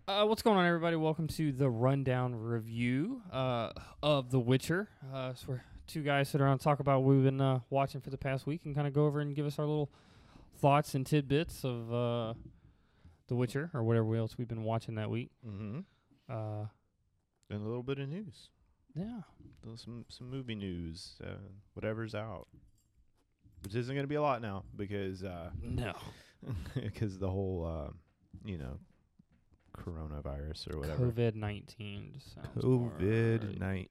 What's going on, everybody? Welcome to the rundown review of The Witcher. So we're two guys sit around and talk about what we've been watching for the past week and kind of go over and give us our little thoughts and tidbits of The Witcher or whatever else we've been watching that week. Mm-hmm. Uh, And a little bit of news. yeah. Some movie news. Whatever's out. Which isn't going to be a lot now because No. because the whole coronavirus or whatever. COVID-19 just sounds more COVID-19.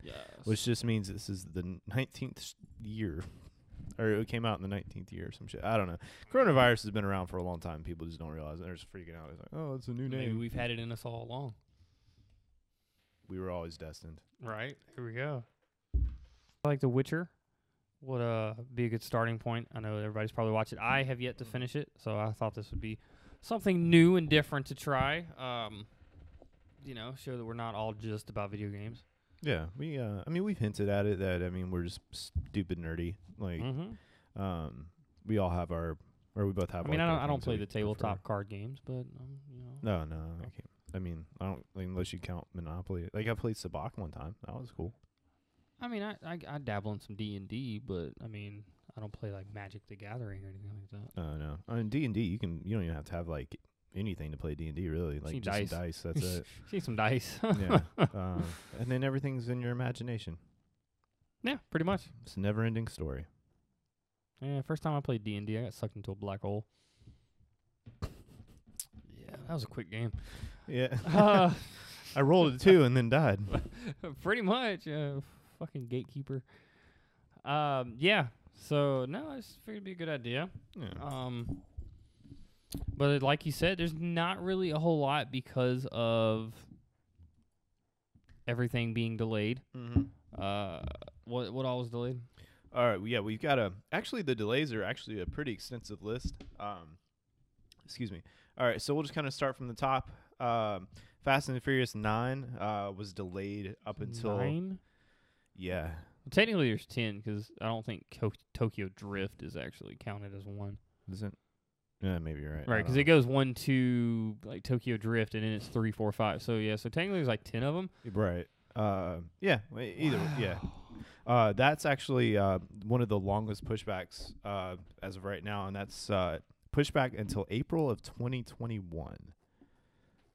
Yes. Which just means this is the 19th year. Or it came out in the 19th year or some shit. I don't know. Coronavirus has been around for a long time. People just don't realize it. They're just freaking out. It's like, oh, it's a new Maybe name. we've had it in us all along. We were always destined. Right. Here we go. I like The Witcher. Would be a good starting point. I know everybody's probably watched it. I have yet to finish it, so I thought this would be something new and different to try. Show that we're not all just about video games. Yeah, we've hinted at it that we're just stupid nerdy. Like, we all have our, or we both have. I don't play the tabletop card games, but No, I can't. I don't unless you count Monopoly. Like I played Sabacc one time. That was cool. I dabble in some D&D, but I don't play like Magic the Gathering or anything like that. No. On D&D, you don't even have to have like anything to play D&D really. Like just dice. some dice. That's it. See some dice. Yeah. And then everything's in your imagination. Yeah, pretty much. It's a never-ending story. Yeah, first time I played D&D, I got sucked into a black hole. Yeah, that was a quick game. Yeah. I rolled a 2 and then died. Pretty much. Fucking gatekeeper. Yeah. So, no, I just figured it'd be a good idea. Yeah. But like you said, there's not really a whole lot because of everything being delayed. Mm-hmm. What all was delayed? All right, yeah, we've got actually the delays are actually a pretty extensive list. Excuse me. All right, so we'll just kind of start from the top. Fast and the Furious 9 was delayed up until 9? Yeah. Well, technically, there's 10 because I don't think Tokyo Drift is actually counted as one. Isn't? Yeah, maybe you're right. Right, because it goes 1, 2, like Tokyo Drift, and then it's 3, 4, 5. So yeah, so technically there's like 10 of them. Right. Yeah. Either. Wow. Yeah. That's actually one of the longest pushbacks as of right now, and that's pushback until April of 2021.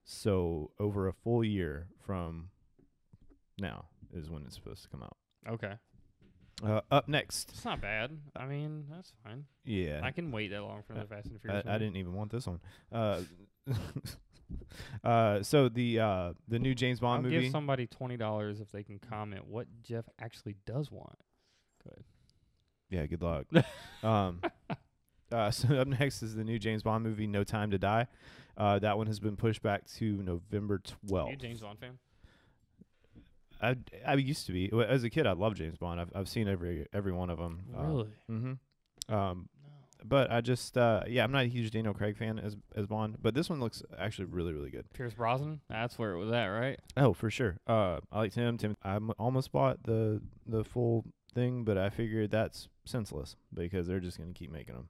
So over a full year from now is when it's supposed to come out. Okay. Up next. It's not bad. That's fine. Yeah. I can wait that long for the Fast and the Furious. I didn't even want this one. So the new James Bond movie. I'll give somebody $20 if they can comment what Jeff actually does want. Good. Yeah, good luck. So up next is the new James Bond movie, No Time to Die. That one has been pushed back to November 12th. Are you a James Bond fan? I used to be. As a kid, I loved James Bond. I've seen every one of them. Really? Mm-hmm. No. But I just I'm not a huge Daniel Craig fan as Bond, but this one looks actually really, really good. Pierce Brosnan? That's where it was at, right? Oh, for sure. I liked him. I almost bought the full thing, but I figured that's senseless because they're just going to keep making them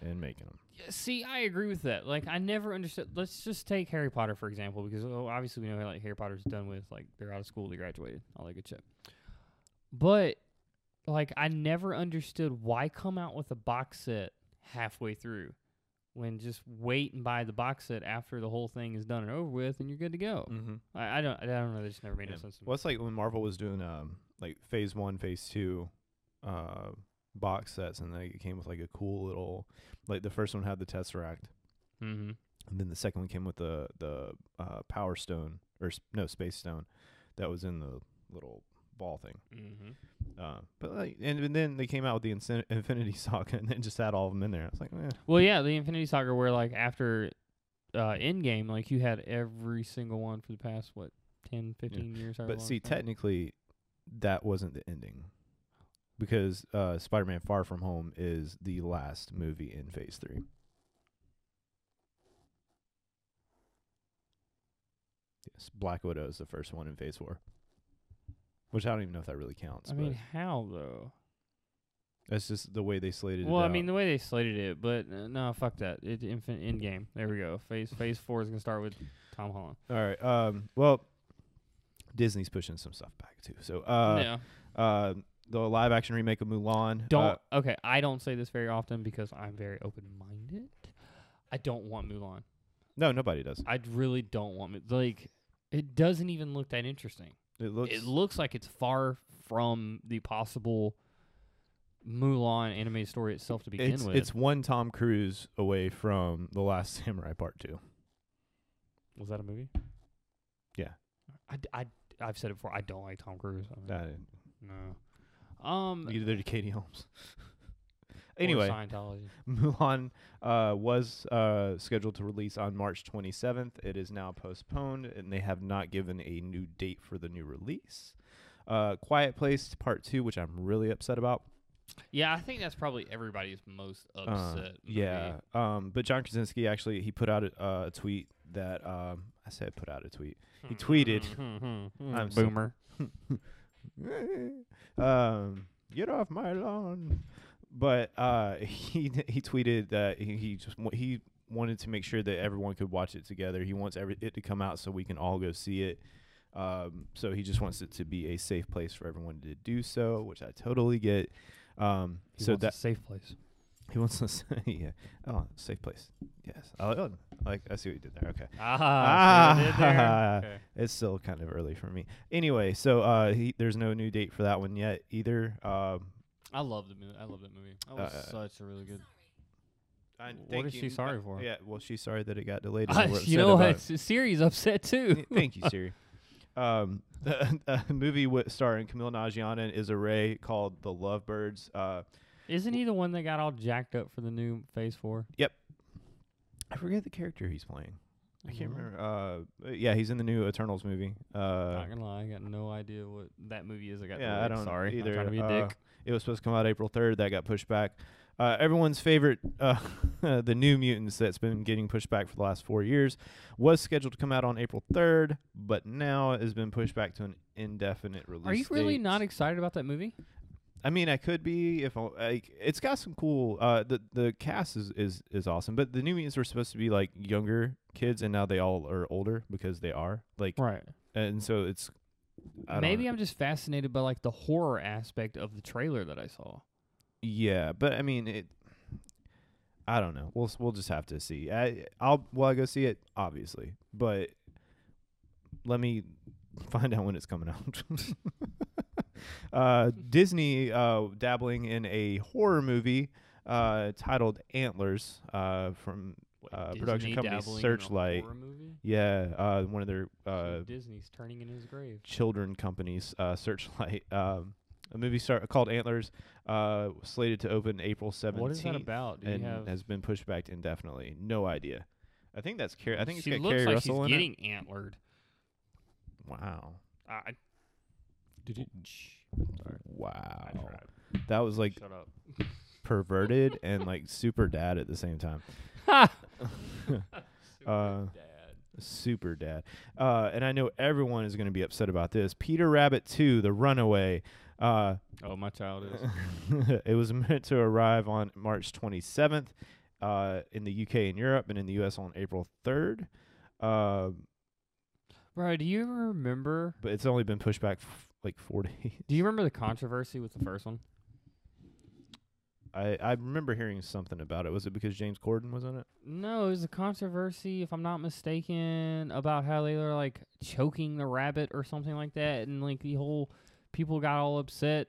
and making them. Yeah, see, I agree with that. Like, I never understood. Let's just take Harry Potter, for example, because obviously we know like Harry Potter's done with, like, they're out of school, they graduated, all that good shit. But like, I never understood why come out with a box set halfway through when just wait and buy the box set after the whole thing is done and over with and you're good to go. Mm-hmm. I don't know. That just never made no sense to me. Well, it's like when Marvel was doing like Phase 1, Phase 2 box sets, and it came with like a cool little, like the first one had the Tesseract, Mm-hmm. and then the second one came with the Power Stone Space Stone that was in the little ball thing. Mm-hmm. But like, and then they came out with the Infinity Saga, and then just had all of them in there. I was like, eh. Well, yeah, the Infinity Saga, where like after Endgame, like you had every single one for the past 10, 15 years. But see, technically, that wasn't the ending, because Spider-Man: Far From Home is the last movie in Phase 3. Yes, Black Widow is the first one in Phase 4. Which I don't even know if that really counts. I mean, how though? That's just the way they slated it Well, I out. mean the way they slated it, but no, fuck that. In game. There we go. Phase 4 is gonna start with Tom Holland. All right. Well, Disney's pushing some stuff back too. So, Yeah. the live action remake of Mulan. Don't. Okay, I don't say this very often because I'm very open minded. I don't want Mulan. No, nobody does. I really don't want like. It doesn't even look that interesting. It looks. It looks like it's far from the possible Mulan animated story itself to begin with. It's one Tom Cruise away from The Last Samurai Part 2. Was that a movie? Yeah. I've said it before. I don't like Tom Cruise. I mean, That, no. neither did Katie Holmes. Or Anyway, Scientology. Mulan was scheduled to release on March 27th. It is now postponed, and they have not given a new date for the new release. Quiet Place Part 2, which I'm really upset about. Yeah, I think that's probably everybody's most upset. Yeah. But John Krasinski actually he put out a tweet that I said put out a tweet. He tweeted, I'm so- Boomer. Get off my lawn. But he tweeted that he wanted to make sure that everyone could watch it together. He wants it to come out so we can all go see it. So he just wants it to be a safe place for everyone to do so, which I totally get. He wants a safe place. He wants to say, yeah. Oh, safe place. Yes. I see what you did there. Okay. Okay. It's still kind of early for me. Anyway, so there's no new date for that one yet either. I love the movie. I love that movie. That was such a really good. What is she sorry for? Yeah, well, she's sorry that it got delayed. And we're You upset know about what? Siri's upset too. Thank you, Siri. A movie starring Camille Nanjiani and Issa Rae called The Lovebirds. Isn't he the one that got all jacked up for the new Phase 4? Yep. I forget the character he's playing. I can't Mhm. remember. Yeah, he's in the new Eternals movie. Not gonna lie, I got no idea what that movie is. I got Yeah, I don't sorry. either. I'm trying to be a dick. It was supposed to come out April 3rd. That got pushed back. Everyone's favorite, The New Mutants, that's been getting pushed back for the last 4 years, was scheduled to come out on April 3rd, but now has been pushed back to an indefinite release. Are you really date. not excited about that movie? I mean, I could be if it's got some cool. The cast is awesome, but the New Mutants were supposed to be like younger kids, and now they all are older because they are Right. and so it's. Maybe I'm just fascinated by like the horror aspect of the trailer that I saw. Yeah, but I mean I don't know. We'll just have to see. I'll go see it obviously, but let me find out when it's coming out. Disney dabbling in a horror movie titled Antlers from production Disney company dabbling in a Searchlight. horror movie? Yeah, one of their Disney's turning in his grave. children companies, Searchlight. A movie called Antlers, slated to open April 17th. What is that about? Do you and have? has been pushed back indefinitely. No idea. I think that's I think it's She got looks Carrie like Russell she's in getting antlered. it. Wow. Sorry. Wow. I tried. That was like Shut up. perverted and like super dad at the same time. Super dad. And I know everyone is going to be upset about this. Peter Rabbit 2, The Runaway. Oh, my child is. It was meant to arrive on March 27th in the UK and Europe, and in the US on April 3rd. Bro, do you ever remember? But it's only been pushed back like 4 days. Do you remember the controversy with the first one? I remember hearing something about it. Was it because James Corden was in it? No, it was a controversy, if I'm not mistaken, about how they were like choking the rabbit or something like that, and like the whole people got all upset.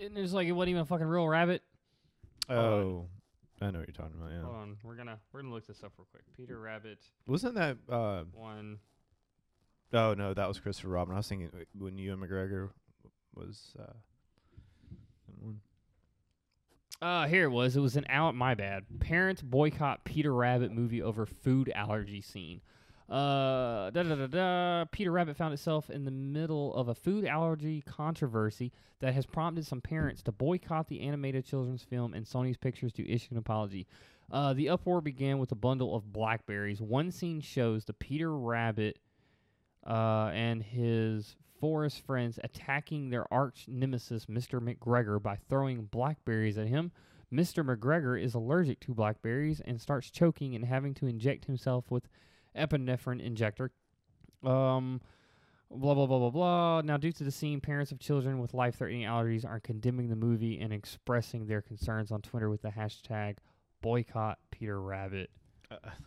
And it's like it wasn't even a fucking real rabbit. Oh, I know what you're talking about. Yeah. Hold on, we're gonna look this up real quick. Peter Rabbit Wasn't that? one. Oh no, that was Christopher Robin. I was thinking when Ewan McGregor was. One. Here it was. It was my bad. Parents boycott Peter Rabbit movie over food allergy scene. Peter Rabbit found itself in the middle of a food allergy controversy that has prompted some parents to boycott the animated children's film and Sony's Pictures to issue an apology. The uproar began with a bundle of blackberries. One scene shows the Peter Rabbit and his forest friends attacking their arch nemesis, Mr. McGregor, by throwing blackberries at him. Mr. McGregor is allergic to blackberries and starts choking and having to inject himself with epinephrine injector. Blah, blah, blah, blah, blah. Now, due to the scene, parents of children with life-threatening allergies are condemning the movie and expressing their concerns on Twitter with the hashtag boycott Peter Rabbit.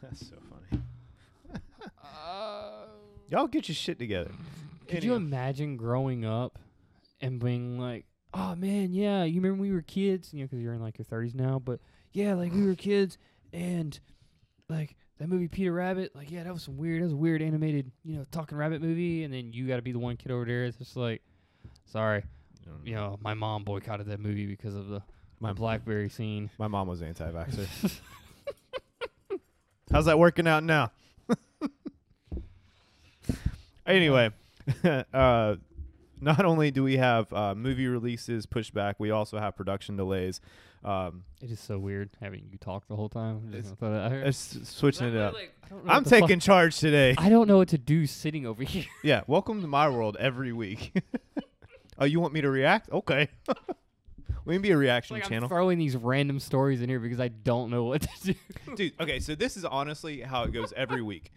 That's so funny. Y'all get your shit together. Could you imagine growing up and being like, oh, man, yeah, you remember when we were kids? You know, because you're in, like, your 30s now. But, yeah, like, we were kids, and, like, that movie Peter Rabbit, like, yeah, that was a weird animated, you know, talking rabbit movie, and then you got to be the one kid over there. It's just like, sorry, you know, my mom boycotted that movie because of the blackberry scene. My mom was anti-vaxxer. How's that working out now? Anyway, not only do we have movie releases pushed back, we also have production delays. It is so weird having you talk the whole time. It's switching it up. Like, I'm taking charge today. I don't know what to do sitting over here. Yeah, welcome to my world every week. Oh, you want me to react? Okay. We can be a reaction channel. I'm throwing these random stories in here because I don't know what to do. Dude, okay, so this is honestly how it goes every week.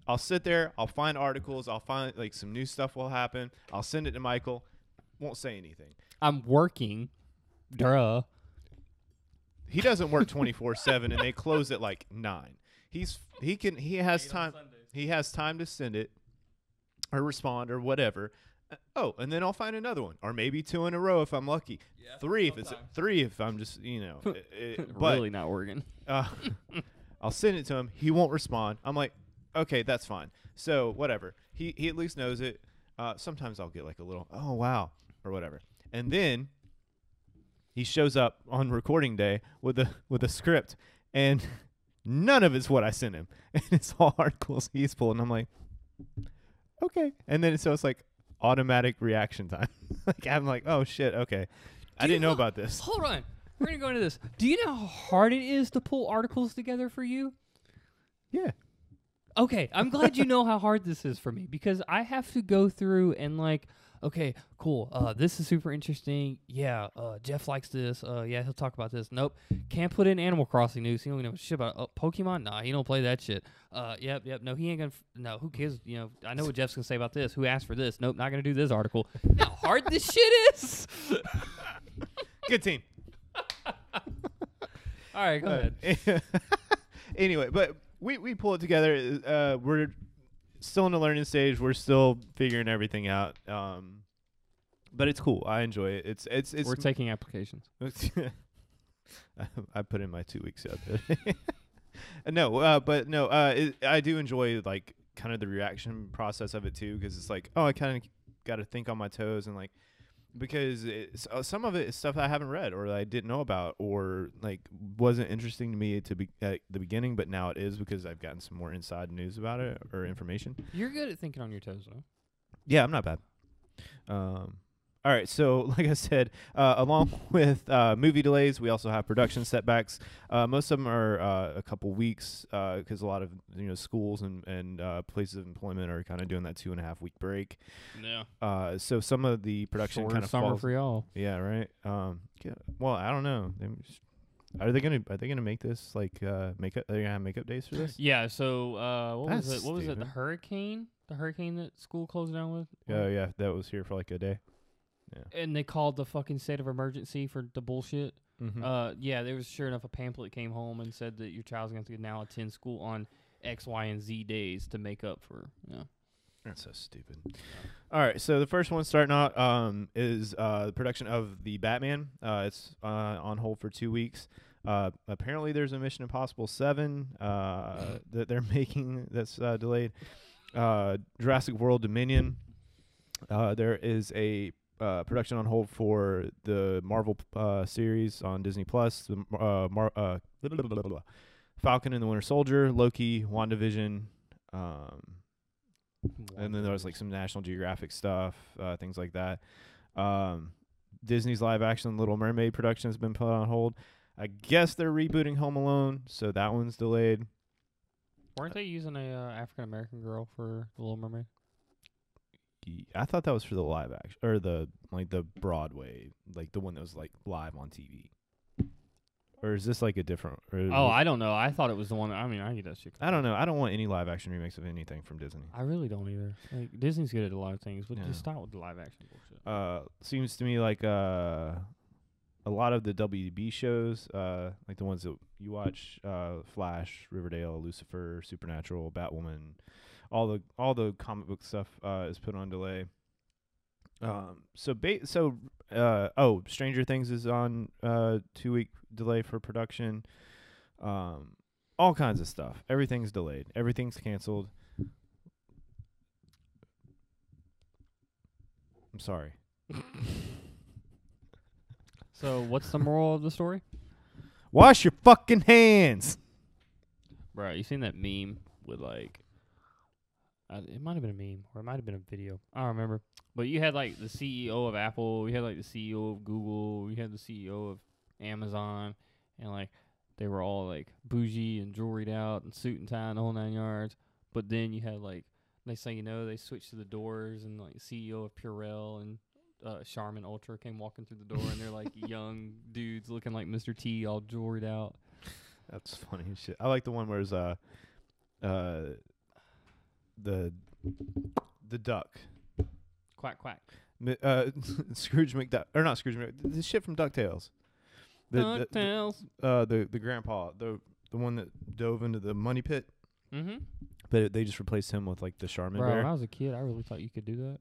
I'll sit there, I'll find articles, I'll find like some new stuff will happen. I'll send it to Michael. Won't say anything. I'm working. Duh. He doesn't work 24/7 and they close at like 9. He has time. He has time to send it or respond or whatever. Oh, and then I'll find another one, or maybe 2 in a row if I'm lucky. Yeah, 3 if it's 3 if I'm just but really not working. I'll send it to him. He won't respond. I'm like, okay, that's fine. So whatever. He at least knows it. Sometimes I'll get like a little, oh wow, or whatever, and then he shows up on recording day with a script, and none of it's what I sent him, and it's all articles he's pulling. I'm like, okay, and then so it's like automatic reaction time. Like I'm like, oh shit, okay, I didn't know about this. Hold on, we're gonna go into this. Do you know how hard it is to pull articles together for you? Yeah. Okay, I'm glad you know how hard this is for me because I have to go through and like, okay, cool. This is super interesting. Yeah, Jeff likes this. Yeah, he'll talk about this. Nope, can't put in Animal Crossing news. He don't know shit about it. Pokemon. Nah, he don't play that shit. Yep. No, he ain't gonna. No, who cares? You know, I know what Jeff's gonna say about this. Who asked for this? Nope, not gonna do this article. You know how hard this shit is. Good team. All right, go ahead. Anyway, but. We pull it together. We're still in the learning stage. We're still figuring everything out. But it's cool. I enjoy it. It's We're taking applications. I put in my 2 weeks out there. I do enjoy like kind of the reaction process of it too, because it's like, oh, I kind of got to think on my toes and like. Because some of it is stuff I haven't read or that I didn't know about or like wasn't interesting to me to be at the beginning, but now it is because I've gotten some more inside news about it or information. You're good at thinking on your toes, though. Yeah, I'm not bad. All right, so like I said, along with movie delays, we also have production setbacks. Most of them are a couple weeks because a lot of schools and places of employment are kind of doing that 2.5 week break. Yeah. So some of the production kind of summer falls. For y'all. Yeah. Right. Yeah, well, I don't know. Are they gonna make this like makeup? Are they gonna have makeup days for this? Yeah. So what That's was it? What was it? stupid. The hurricane? The hurricane that school closed down with? Yeah. That was here for like a day. Yeah. And they called the fucking state of emergency for the bullshit. Mm-hmm. Yeah, there was sure enough a pamphlet came home and said that your child's going to now attend school on X, Y, and Z days to make up for. Yeah. That's so stupid. All right, so the first one starting out is the production of the Batman. It's on hold for 2 weeks. Apparently, there's a Mission Impossible 7 that they're making that's delayed. Jurassic World Dominion. There is a production on hold for the Marvel series on Disney Plus. The Falcon and the Winter Soldier, Loki, WandaVision, and then there was like some National Geographic stuff, things like that. Disney's live action Little Mermaid production has been put on hold. I guess they're rebooting Home Alone, so that one's delayed. Weren't they using a African American girl for The Little Mermaid? I thought that was for the live action or the Broadway, like the one that was like live on TV. Or is this like a different? Oh, I don't know. I thought it was the one. I mean, I get that shit. I don't know. I don't want any live action remakes of anything from Disney. I really don't either. Like Disney's good at a lot of things, but just stop with the live action bullshit. Seems to me like a lot of the WB shows, like the ones that you watch, Flash, Riverdale, Lucifer, Supernatural, Batwoman, all the comic book stuff is put on delay. Stranger Things is on 2-week delay for production. All kinds of stuff. Everything's delayed. Everything's canceled. I'm sorry. So, what's the moral of the story? Wash your fucking hands. Bro, you seen that meme with like it might have been a meme or it might have been a video. I don't remember. But you had like the CEO of Apple, you had like the CEO of Google, you had the CEO of Amazon, and like they were all like bougie and jewelried out and suit and tie and the whole 9 yards. But then you had like next thing you know, they switched to the Doors and like the CEO of Purell and Charmin Ultra came walking through the door and they're like young dudes looking like Mr. T all jewelried out. That's funny as shit. I like the one where it's the duck. Quack quack. Scrooge McDuck or not Scrooge McDuck. The shit from DuckTales. DuckTales. The grandpa, the one that dove into the money pit. Mm-hmm. But they just replaced him with like the Charmin Bro, bear. when I was a kid, I really thought you could do that.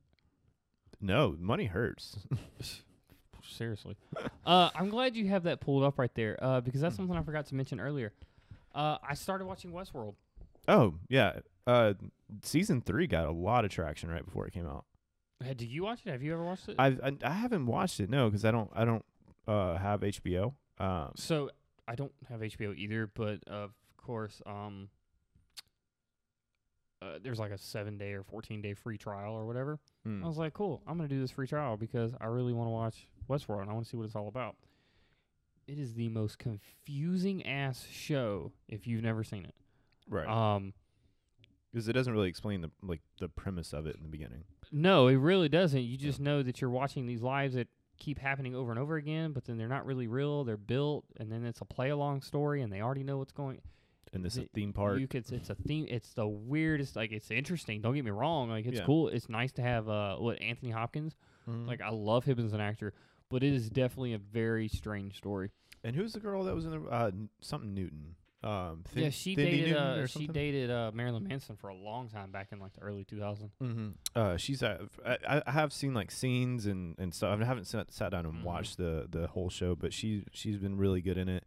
No, money hurts. Seriously. I'm glad you have that pulled up right there because that's something I forgot to mention earlier. I started watching Westworld. Oh, yeah. Season 3 got a lot of traction right before it came out. Did you watch it? Have you ever watched it? I haven't watched it, no, because I don't have HBO. So I don't have HBO either, but of course, there's like a 7-day or 14-day free trial or whatever. I was like, cool, I'm going to do this free trial because I really want to watch Westworld and I want to see what it's all about. It is the most confusing ass show if you've never seen it. Right. Because it doesn't really explain the premise of it in the beginning. No, it really doesn't. You just know that you're watching these lives that keep happening over and over again, but then they're not really real. They're built, and then it's a play-along story, and they already know what's going. And this is a theme park. It's a theme. It's the weirdest. Like, it's interesting. Don't get me wrong. Like, it's cool. It's nice to have Anthony Hopkins. Mm-hmm. Like, I love him as an actor, but it is definitely a very strange story. And who's the girl that was in the something Newton? She dated Marilyn Manson for a long time back in like the early 2000s. Mm-hmm. She's I have seen like scenes and stuff. I haven't sat down and watched the whole show, but she's been really good in it.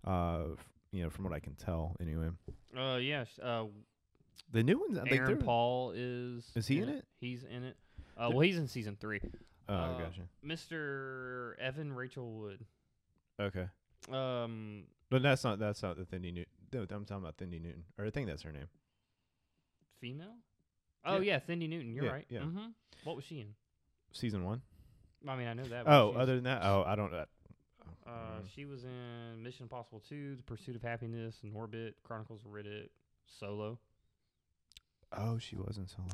From what I can tell, anyway. The new ones. Aaron Paul is he in it? He's in it. Well, he's in season 3. Oh, gotcha. Mr. Evan Rachel Wood. Okay. But that's not the Cindy Newton. No, I'm talking about Cindy Newton, or I think that's her name. Female? Oh yeah, Cindy Newton. You're right. Yeah. Mm-hmm. What was she in? Season 1. I mean, I know that. Oh, other than that, I don't. She was in Mission Impossible 2, The Pursuit of Happiness, Norbit, Chronicles of Riddick, Solo. Oh, she was in Solo.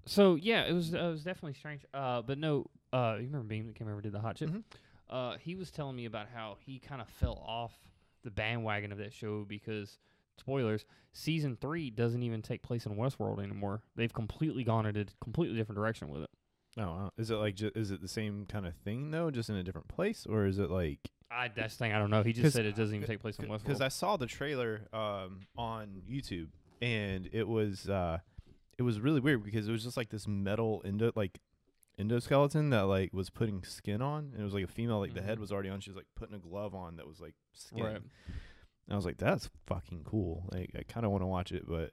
So yeah, it was definitely strange. But no, you remember Beam that came over and did the hot chip? Mm-hmm. He was telling me about how he kind of fell off the bandwagon of that show because, spoilers, season 3 doesn't even take place in Westworld anymore. They've completely gone in a completely different direction with it. Oh, wow. Is it like is it the same kind of thing though, just in a different place, or is it like? That's the thing. I don't know. He just said it doesn't even take place in Westworld. Because I saw the trailer on YouTube, and it was really weird because it was just like this metal endoskeleton that like was putting skin on, and it was like a female, like the head was already on. She was like putting a glove on that was like skin. Right. And I was like, that's fucking cool. Like I kind of want to watch it, but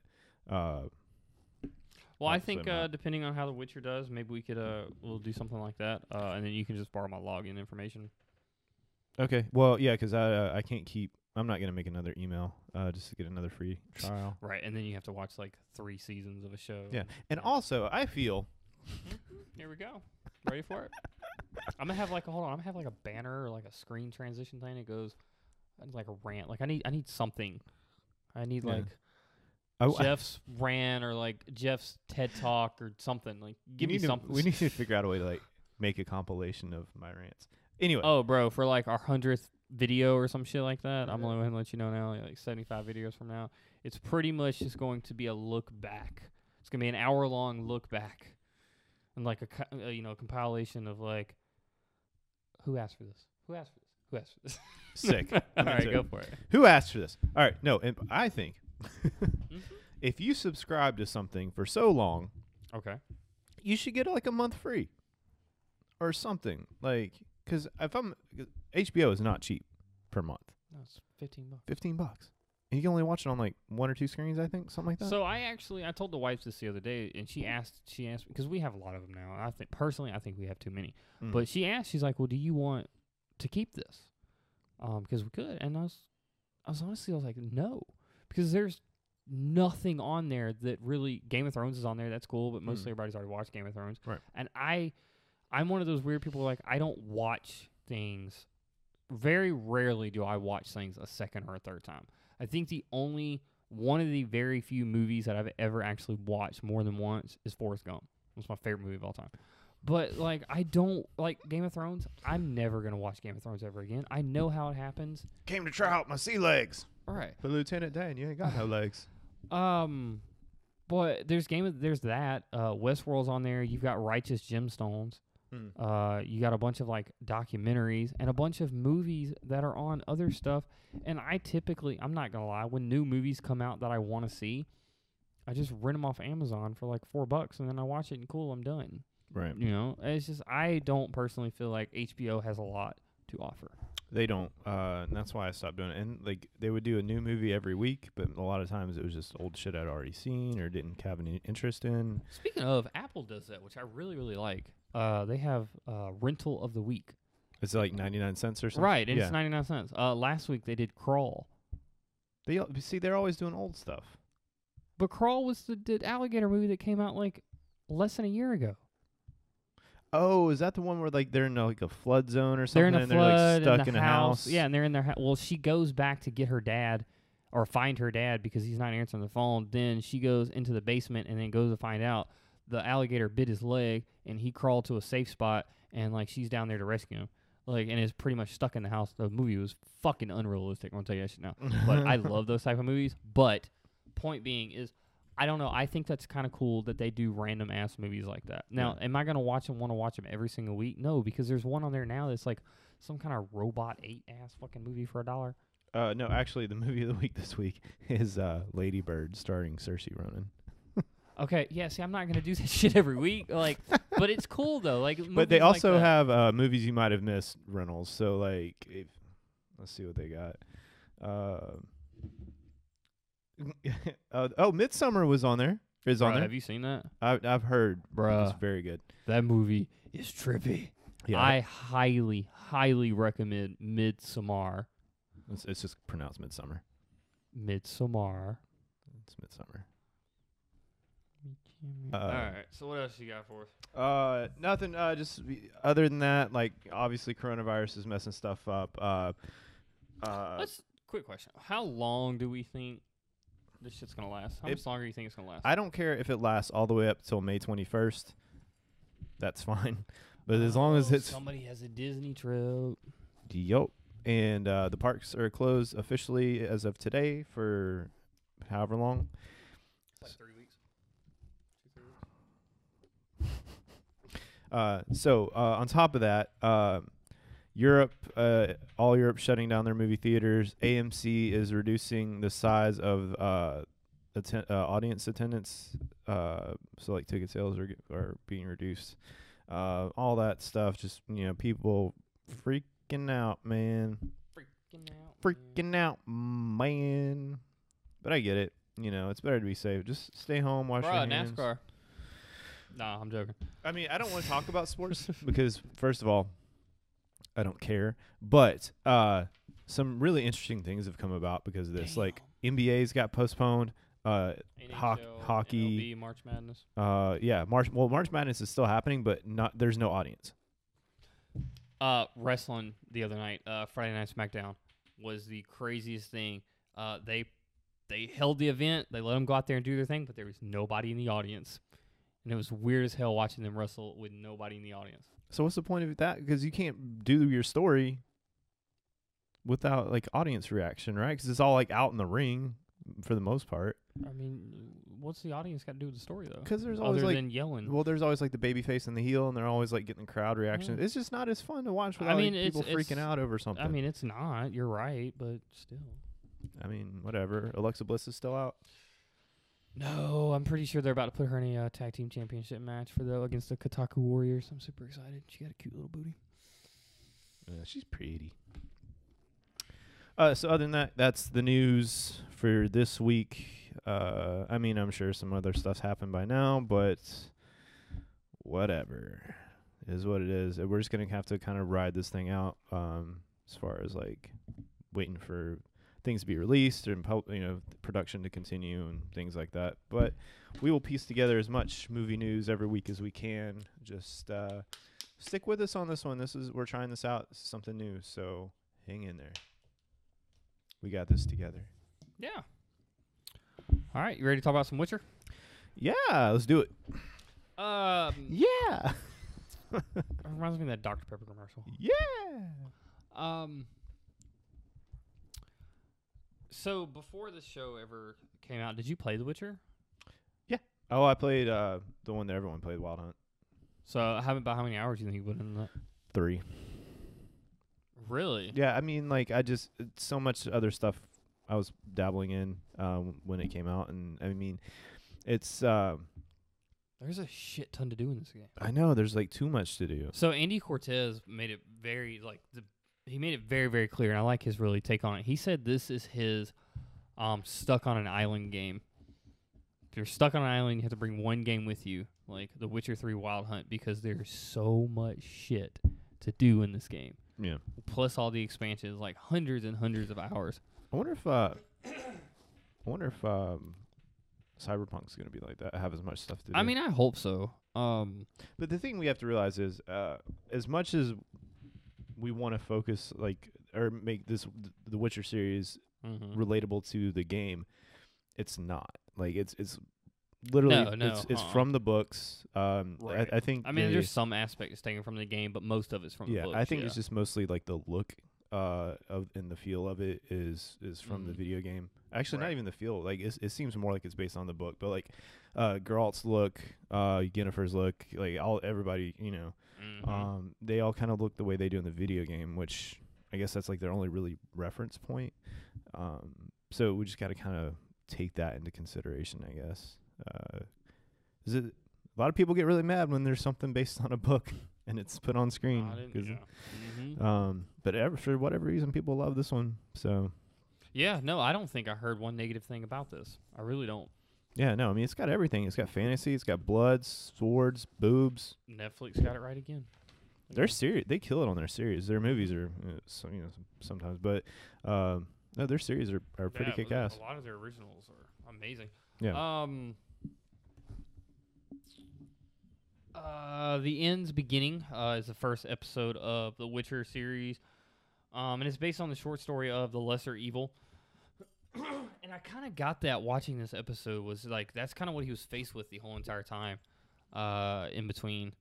well, I think depending on how The Witcher does, maybe we could we'll do something like that, and then you can just borrow my login information. Okay. Well, yeah, because I can't keep. I'm not gonna make another email just to get another free trial. Right, and then you have to watch like 3 seasons of a show. Yeah, and also I feel. Here we go. Ready for it? I'm gonna have like a banner or like a screen transition thing that goes like a rant. Like I need something. I need like Jeff's rant or like Jeff's TED Talk or something. Like, give me something. We need to figure out a way to like make a compilation of my rants. Anyway. Oh, bro, for like our 100th video or some shit like that, I'm going to let you know now, like 75 videos from now, it's pretty much just going to be a look back. It's going to be an hour-long look back and like a compilation of like, who asked for this? Who asked for this? Who asked for this? Sick. All right, go for it. Who asked for this? All right, no, and I think if you subscribe to something for so long, okay, you should get like a month free or something. Like, because HBO is not cheap per month. No, it's $15. $15. And you can only watch it on like 1 or 2 screens, I think, something like that. So I told the wife this the other day, and she asked because we have a lot of them now. I think we have too many. But she asked, she's like, well, do you want to keep this? Because we could. And I was honestly like, no, because there's nothing on there that really. Game of Thrones is on there. That's cool, but mostly everybody's already watched Game of Thrones. Right. And I'm one of those weird people. Like, I don't watch things. Very rarely do I watch things a second or a third time. I think the only one of the very few movies that I've ever actually watched more than once is Forrest Gump. It's my favorite movie of all time. But, like, I don't like Game of Thrones. I'm never going to watch Game of Thrones ever again. I know how it happens. Came to try out my sea legs. All right. But Lieutenant Dan, you ain't got no legs. But there's that. Westworld's on there. You've got Righteous Gemstones. You got a bunch of like documentaries and a bunch of movies that are on other stuff. And I'm not gonna lie, when new movies come out that I want to see, I just rent them off Amazon for like $4 and then I watch it and cool, I'm done. Right. You know, it's just, I don't personally feel like HBO has a lot to offer. They don't. And that's why I stopped doing it. And like they would do a new movie every week, but a lot of times it was just old shit I'd already seen or didn't have any interest in. Speaking of, Apple does that, which I really, really like. They have rental of the week. It's like 99 cents or something. Right, and it's 99 cents. Last week they did Crawl. They're always doing old stuff. But Crawl was the alligator movie that came out like less than a year ago. Oh, is that the one where like they're in like a flood zone or something? They're in a and flood, they're like stuck in a house. Yeah, and they're in their house. Well, she goes back to get her dad or find her dad because he's not answering the phone. Then she goes into the basement and then goes to find out the alligator bit his leg and he crawled to a safe spot and like she's down there to rescue him. Like, and is pretty much stuck in the house. The movie was fucking unrealistic. I'm gonna tell you that shit now. But I love those type of movies. But point being is, I don't know. I think that's kind of cool that they do random ass movies like that. Now, am I gonna want to watch them every single week? No, because there's one on there now that's like some kind of robot 8-ass fucking movie for $1. No, actually, the movie of the week this week is Lady Bird, starring Saoirse Ronan. Okay, yeah. See, I'm not gonna do that shit every week. Like, but it's cool though. Like, but they also like have movies you might have missed rentals. So like, let's see what they got. Midsummer was on there. Is on there. Have you seen that? I've heard. Bruh. It's very good. That movie is trippy. Yeah. I highly, highly recommend Midsommar. It's just pronounced Midsummer. Midsommar. It's Midsummer. All right. So what else you got for us? Nothing. Just other than that, like obviously coronavirus is messing stuff up. Quick question. How long do we think this shit's gonna last? How much longer do you think it's gonna last? I don't care if it lasts all the way up till May 21st. That's fine. But as long as it's somebody has a Disney trip. Yup. And the parks are closed officially as of today for however long. Like 3 weeks. 2-3 weeks. So on top of that, Europe, all Europe shutting down their movie theaters. AMC is reducing the size of audience attendance. So like ticket sales are being reduced. All that stuff, just people freaking out, man. Freaking out, man. But I get it. It's better to be safe. Just stay home, wash your hands. NASCAR. Nah, I'm joking. I mean, I don't want to talk about sports because, first of all, I don't care. But some really interesting things have come about because of this. Damn. Like, NBA's got postponed. Hockey. MLB, March Madness. March Madness is still happening, but there's no audience. Wrestling the other night, Friday Night SmackDown, was the craziest thing. They they held the event. They let them go out there and do their thing, but there was nobody in the audience. And it was weird as hell watching them wrestle with nobody in the audience. So what's the point of that? Because you can't do your story without like audience reaction, right? Because it's all like out in the ring for the most part. I mean, what's the audience got to do with the story though? Because there's always Other like than yelling. well, there's always like the baby face and the heel, and they're always like getting crowd reaction. Yeah. It's just not as fun to watch without people freaking out over something. I mean, it's not. You're right, but still. I mean, whatever. Alexa Bliss is still out. No, I'm pretty sure they're about to put her in a tag team championship match against the Kotaku Warriors. I'm super excited. She got a cute little booty. She's pretty. So other than that, that's the news for this week. I mean, I'm sure some other stuff's happened by now, but whatever. It is what it is. We're just going to have to kind of ride this thing out as far as like waiting for things to be released and production to continue and things like that. But we will piece together as much movie news every week as we can. Just stick with us on this one. We're trying this out. This is something new, so hang in there. We got this together. Yeah. All right, you ready to talk about some Witcher? Yeah, let's do it. Yeah. It reminds me of that Dr. Pepper commercial. Yeah. So before this show ever came out, did you play The Witcher? Yeah. Oh, I played the one that everyone played, Wild Hunt. So about how many hours do you think you put in that? 3. Really? Yeah, I mean, like, so much other stuff I was dabbling in when it came out, and I mean, it's there's a shit ton to do in this game. I know there's like too much to do. So Andy Cortez made it very he made it very, very clear, and I like his really take on it. He said this is his stuck on an island game. If you're stuck on an island, you have to bring one game with you, like The Witcher 3 Wild Hunt, because there's so much shit to do in this game. Yeah. Plus all the expansions, like hundreds and hundreds of hours. I wonder if Cyberpunk's gonna be like that. Have as much stuff to do. I mean, I hope so. But the thing we have to realize is, as much as we want to focus or make the Witcher series relatable to the game, it's not. Like it's literally it's from the books. Right. I think. I mean, there's some aspects taken from the game, but most of it's from the books. I think it's just mostly like the look and the feel of it is from the video game. Actually, not even the feel. Like it seems more like it's based on the book. But like Geralt's look, Yennefer's look, like everybody, they all kind of look the way they do in the video game, which I guess that's like their only really reference point. So we just got to kind of take that into consideration, I guess. A lot of people get really mad when there's something based on a book and it's put on screen. But for whatever reason, people love this one. So yeah, no, I don't think I heard one negative thing about this. I really don't. Yeah, no, I mean it's got everything. It's got fantasy. It's got blood, swords, boobs. Netflix got it right again. They're serious. They kill it on their series. Their movies are, sometimes, but no, their series are pretty kick-ass. A lot of their originals are amazing. Yeah. The End's Beginning is the first episode of the Witcher series, and it's based on the short story of The Lesser Evil. And I kind of got that watching this episode, was like that's kind of what he was faced with the whole entire time. In between,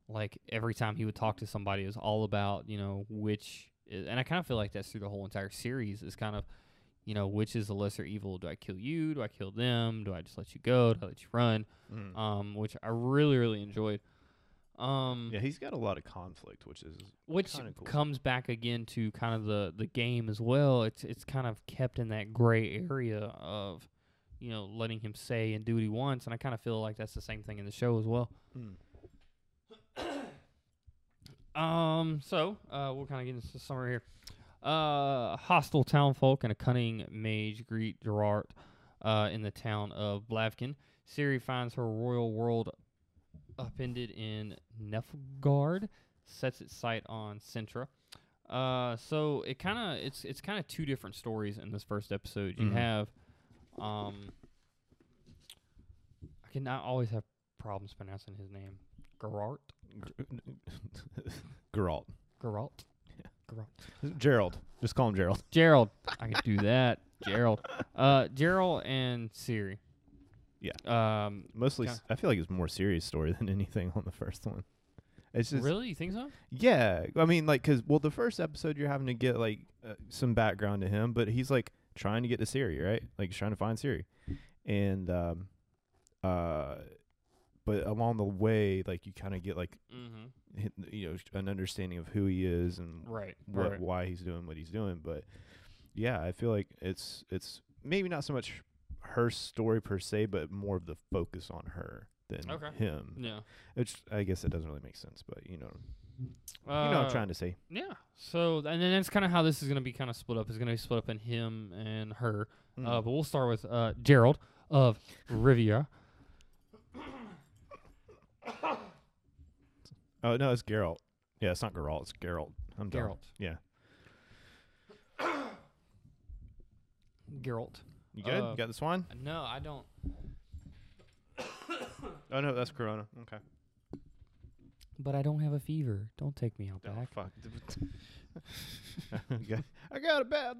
like every time he would talk to somebody, it was all about and I kind of feel like that's through the whole entire series. Is kind of which is the lesser evil? Do I kill you? Do I kill them? Do I just let you go? Do I let you run? Which I really, really enjoyed. Yeah, he's got a lot of conflict, which cool. Comes back again to kind of the game as well. It's kind of kept in that gray area of, letting him say and do what he wants, and I kind of feel like that's the same thing in the show as well. So we'll kind of get into the summary here. Hostile townfolk and a cunning mage greet Geralt in the town of Blavkin. Ciri finds her royal world upended in Nilfgaard, sets its sight on Sintra. So it's kind of two different stories in this first episode. You have I cannot always have problems pronouncing his name. Geralt. Geralt. Geralt. Yeah. Geralt. Gerald. Just call him Gerald. Gerald. I could do that. Gerald. Gerald and Siri. Yeah. Mostly, kinda- I feel like it's more serious story than anything on the first one. It's just Really? You think so? yeah. I mean, like, cause the first episode you're having to get like some background to him, but he's like trying to get to Siri, right? Like he's trying to find Siri, and but along the way, like you kind of get like Mm-hmm. an understanding of who he is and Right. why he's doing what he's doing. But yeah, I feel like it's maybe not so much her story per se, but more of the focus on her than Okay. him. Yeah. Which I guess it doesn't really make sense, but you know what I'm trying to say. Yeah. So, and then that's kind of how this is going to be kind of split up. It's going to be split up in him and her. But we'll start with Gerald of Rivia. Oh no, it's Geralt. Yeah, it's not Geralt. It's Geralt. I'm dumb. Geralt. Yeah. Geralt. You good? You got this one? No, I don't. Oh no, that's Corona. Okay. But I don't have a fever. Don't take me out Oh, back. fuck. I got a bad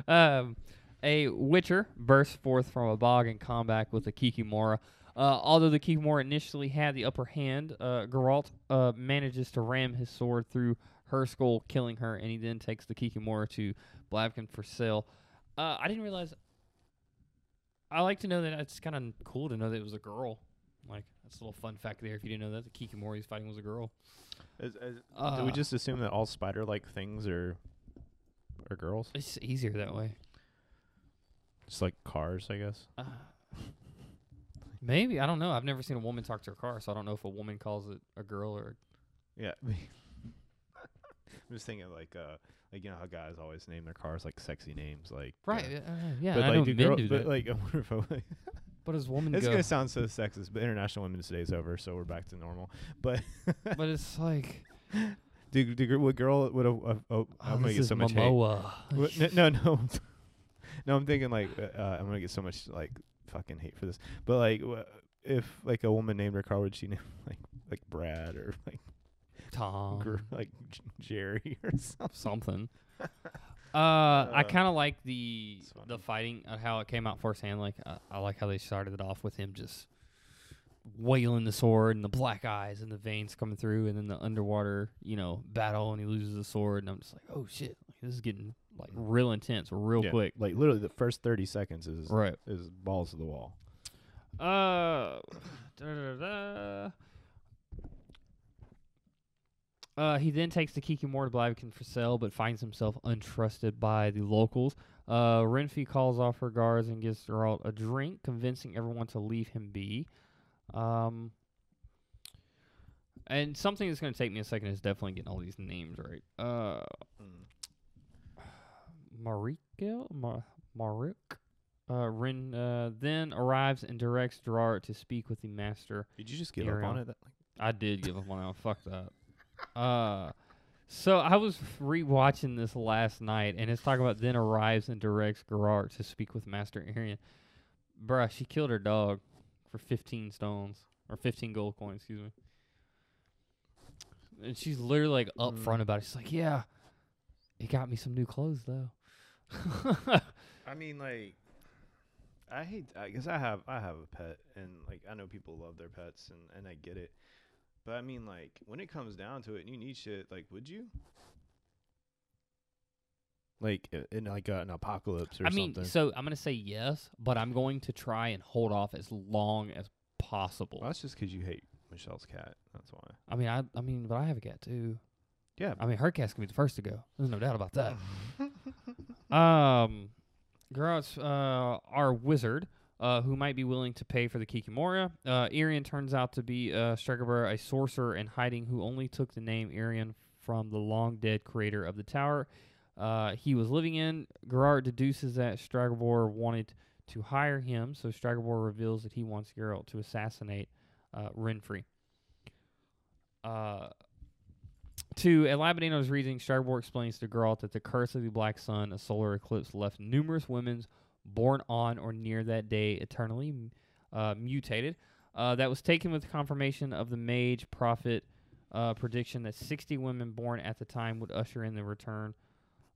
leg. A Witcher bursts forth from a bog in combat with a Kikimora. Although the Kikimora initially had the upper hand, Geralt manages to ram his sword through her skull, killing her, and he then takes the Kikimora to Blavkin for sale. I didn't realize. I like to know that it's kind of cool to know that it was a girl. Like, that's a little fun fact there. If you didn't know that, the Kikimora he's fighting was a girl. Do we just assume that all spider-like things are girls? It's easier that way. Just like cars, I guess. Maybe. I don't know. I've never seen a woman talk to her car, so I don't know if a woman calls it a girl or... Yeah. I'm just thinking like you know how guys always name their cars like sexy names, like Right. Yeah, But I like, know men do but that. like, I wonder if But as women it's go... gonna sound so sexist, but International Women's Day is over, so we're back to normal. But but it's like... what girl would I'm gonna this get is so much hate. Momoa. No. No, I'm thinking like I'm gonna get so much like fucking hate for this. But like, if like a woman named her car, would she name like Brad or like Tom. like Jerry or something? Something. I kind of like the It's funny. fighting, how it came out firsthand. Like I like how they started it off with him just wailing the sword and the black eyes and the veins coming through, and then the underwater, battle, and he loses the sword, and I'm just like, oh shit, this is getting like real intense, real Yeah, quick. Like literally, the first 30 seconds is Right. balls to the wall. He then takes the Kikimora to Blaviken for sale, but finds himself untrusted by the locals. Renfi calls off her guards and gives Geralt a drink, convincing everyone to leave him be. And something that's going to take me a second is definitely getting all these names right. Maruk. Ren then arrives and directs Gerard to speak with the master. Did you just give up on it? I did give up on that. Fuck that. So I was rewatching this last night, and it's talking about then arrives and directs Gerard to speak with Master Arian. Bruh, she killed her dog for 15 stones. Or 15 gold coins, excuse me. And she's literally like upfront about it. She's like, yeah, it got me some new clothes, though. I mean, like, I guess I have a pet, and like I know people love their pets, and I get it. But I mean, like, when it comes down to it, and you need shit, like, would you? Like in like an apocalypse or something. So I'm gonna say yes, but I'm going to try and hold off as long as possible. Well, that's just because you hate Michelle's cat. That's why. But I have a cat too. Yeah. I mean, her cat's gonna be the first to go. There's no doubt about that. Geralt's our wizard, who might be willing to pay for the Kikimora. Irian turns out to be Stregobor, a sorcerer in hiding who only took the name Irian from the long-dead creator of the tower he was living in. Geralt deduces that Stregobor wanted to hire him, so Stregobor reveals that he wants Geralt to assassinate Renfri. To Elabadino's reasoning, Stregobor explains to Geralt that the curse of the Black Sun, a solar eclipse, left numerous women born on or near that day eternally mutated. That was taken with confirmation of the mage prophet prediction that 60 women born at the time would usher in the return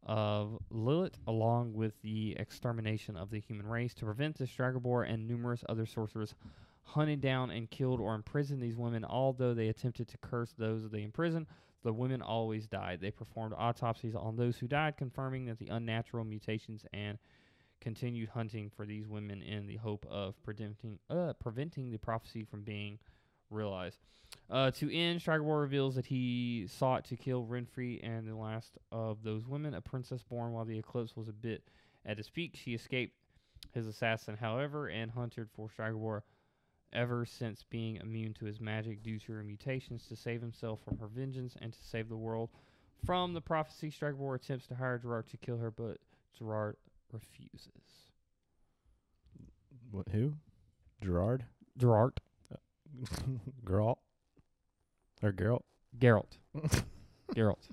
of Lilith, along with the extermination of the human race. To prevent this, Stragobor and numerous other sorcerers hunted down and killed or imprisoned these women. Although they attempted to curse those they imprisoned, the women always died. They performed autopsies on those who died, confirming that the unnatural mutations, and continued hunting for these women in the hope of preventing the prophecy from being realized. To end, Stragobor reveals that he sought to kill Renfri and the last of those women, a princess born while the eclipse was a bit at its peak. She escaped his assassin, however, and hunted for Stragobor ever since, being immune to his magic due to her mutations. To save himself from her vengeance and to save the world from the prophecy, Stragobor attempts to hire Gerard to kill her, but Gerard refuses. What? Who? Gerard? Gerard? Geralt? Or Geralt? Geralt. Geralt.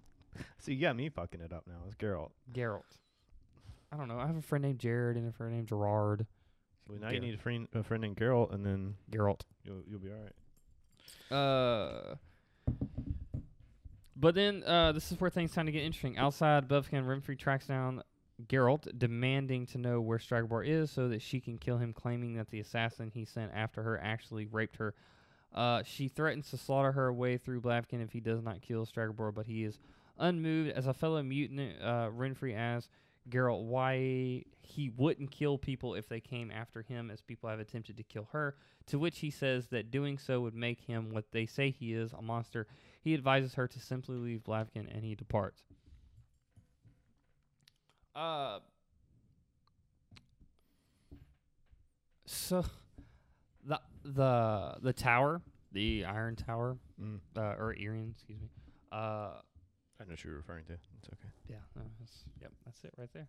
See, you got me fucking it up now. It's Geralt. Geralt. I don't know. I have a friend named Jared and a friend named Gerard. Well, now you need a friend named Geralt, and then Geralt. You'll be all right. But then this is where things kind of get interesting. Outside, Buffkin Renfri tracks down Geralt, demanding to know where Stragobor is so that she can kill him, claiming that the assassin he sent after her actually raped her. She threatens to slaughter her way through Blavkin if he does not kill Stragobor, but he is unmoved. As a fellow mutant, Renfri asks Geralt why he wouldn't kill people if they came after him, as people have attempted to kill her, to which he says that doing so would make him what they say he is, a monster. He advises her to simply leave Blavkin, and he departs. So the tower, the Iron Tower, or Irian, excuse me. I know what you're referring to. It's okay. Yeah, no, that's it right there.